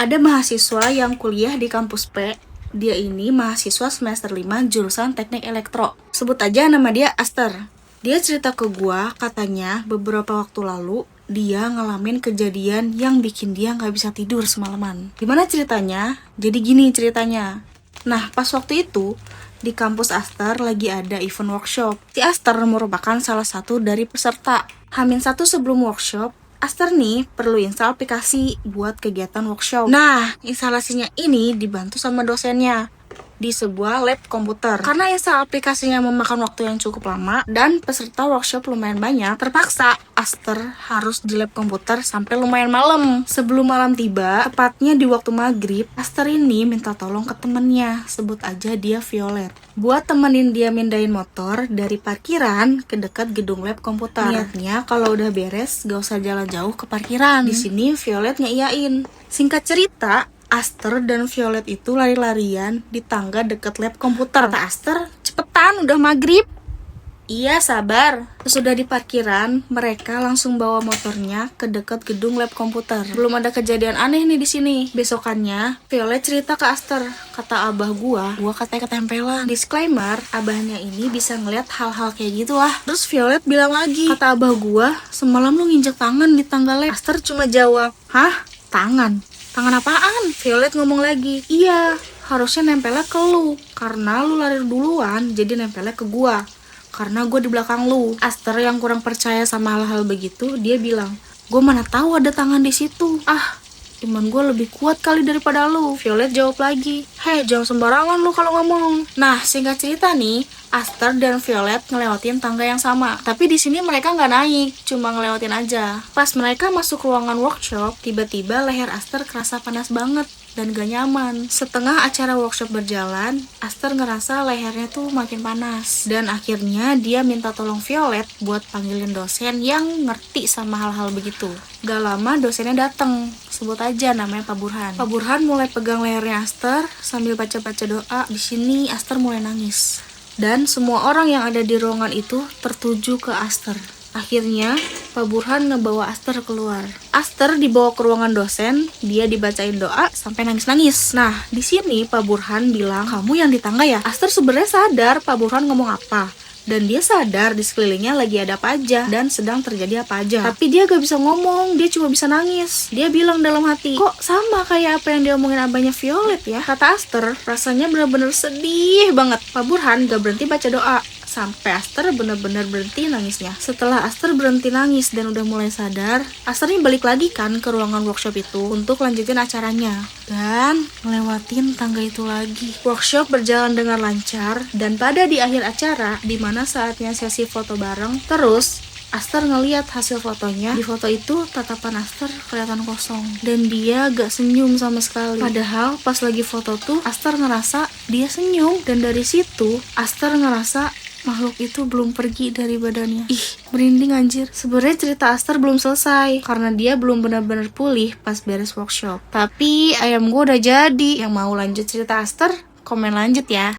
Ada mahasiswa yang kuliah di kampus P. Dia ini mahasiswa semester 5 jurusan teknik elektro. Sebut aja nama dia Aster. Dia cerita ke gua, katanya beberapa waktu lalu dia ngalamin kejadian yang bikin dia gak bisa tidur semalaman. Gimana ceritanya? Jadi gini ceritanya. Nah, pas waktu itu di kampus Aster lagi ada event workshop. Si Aster merupakan salah satu dari peserta. Hamin satu sebelum workshop, Aster nih perlu install aplikasi buat kegiatan workshop. Nah, instalasinya ini dibantu sama dosennya di sebuah lab komputer. Karena install aplikasinya memakan waktu yang cukup lama dan peserta workshop lumayan banyak, terpaksa Aster harus di lab komputer sampai lumayan malam. Sebelum malam tiba, tepatnya di waktu maghrib, Aster ini minta tolong ke temennya, sebut aja dia Violet, buat temenin dia mindahin motor dari parkiran ke dekat gedung lab komputer. Niatnya kalau udah beres gak usah jalan jauh ke parkiran. Di sini Violet ngeiyain. Singkat cerita, Aster dan Violet itu lari-larian di tangga deket lab komputer. Kata Aster, cepetan udah maghrib. Iya, sabar. Sesudah di parkiran, mereka langsung bawa motornya ke dekat gedung lab komputer. Belum ada kejadian aneh nih di sini. Besokannya, Violet cerita ke Aster. Kata abah gua katanya ketempelan. Disclaimer, abahnya ini bisa ngeliat hal-hal kayak gitu lah. Terus Violet bilang lagi, kata abah gua, semalam lu nginjek tangan di tangga lab. Aster cuma jawab, hah? Tangan? Tangan apaan? Violet ngomong lagi, iya, harusnya nempelnya ke lu. Karena lu lari duluan, jadi nempelnya ke gua. Karena gue di belakang lu. Aster yang kurang percaya sama hal-hal begitu, dia bilang, gue mana tahu ada tangan di situ. Ah, iman gue lebih kuat kali daripada lu. Violet jawab lagi, hei, jangan sembarangan lu kalau ngomong. Nah, singkat cerita nih, Aster dan Violet ngelewatin tangga yang sama. Tapi di sini mereka nggak naik, cuma ngelewatin aja. Pas mereka masuk ruangan workshop, tiba-tiba leher Aster kerasa panas banget dan gak nyaman. Setengah acara workshop berjalan, Aster ngerasa lehernya tuh makin panas. Dan akhirnya dia minta tolong Violet buat panggilin dosen yang ngerti sama hal-hal begitu. Gak lama dosennya dateng. Sebut aja namanya Pak Burhan. Pak Burhan mulai pegang lehernya Aster sambil baca-baca doa. Di sini Aster mulai nangis. Dan semua orang yang ada di ruangan itu tertuju ke Aster. Akhirnya, Pak Burhan ngebawa Aster keluar. Aster dibawa ke ruangan dosen, dia dibacain doa sampai nangis-nangis. Nah, di sini Pak Burhan bilang, kamu yang di tangga ya? Aster sebenarnya sadar Pak Burhan ngomong apa. Dan dia sadar di sekelilingnya lagi ada apa aja dan sedang terjadi apa aja. Tapi dia gak bisa ngomong, dia cuma bisa nangis. Dia bilang dalam hati, kok sama kayak apa yang diomongin abahnya Violet ya? Kata Aster, rasanya benar-benar sedih banget. Pak Burhan gak berhenti baca doa sampai Aster benar-benar berhenti nangisnya. Setelah Aster berhenti nangis dan udah mulai sadar, Aster ini balik lagi kan ke ruangan workshop itu untuk lanjutin acaranya dan ngelewatin tangga itu lagi. Workshop berjalan dengan lancar dan pada di akhir acara, di mana saatnya sesi foto bareng, terus Aster ngeliat hasil fotonya. Di foto itu tatapan Aster kelihatan kosong dan dia gak senyum sama sekali. Padahal pas lagi foto tuh Aster ngerasa dia senyum dan dari situ Aster ngerasa makhluk itu belum pergi dari badannya. Ih, merinding anjir. Sebenarnya cerita Aster belum selesai karena dia belum benar-benar pulih pas beres workshop. Tapi ayam gue udah jadi. Yang mau lanjut cerita Aster, komen lanjut ya.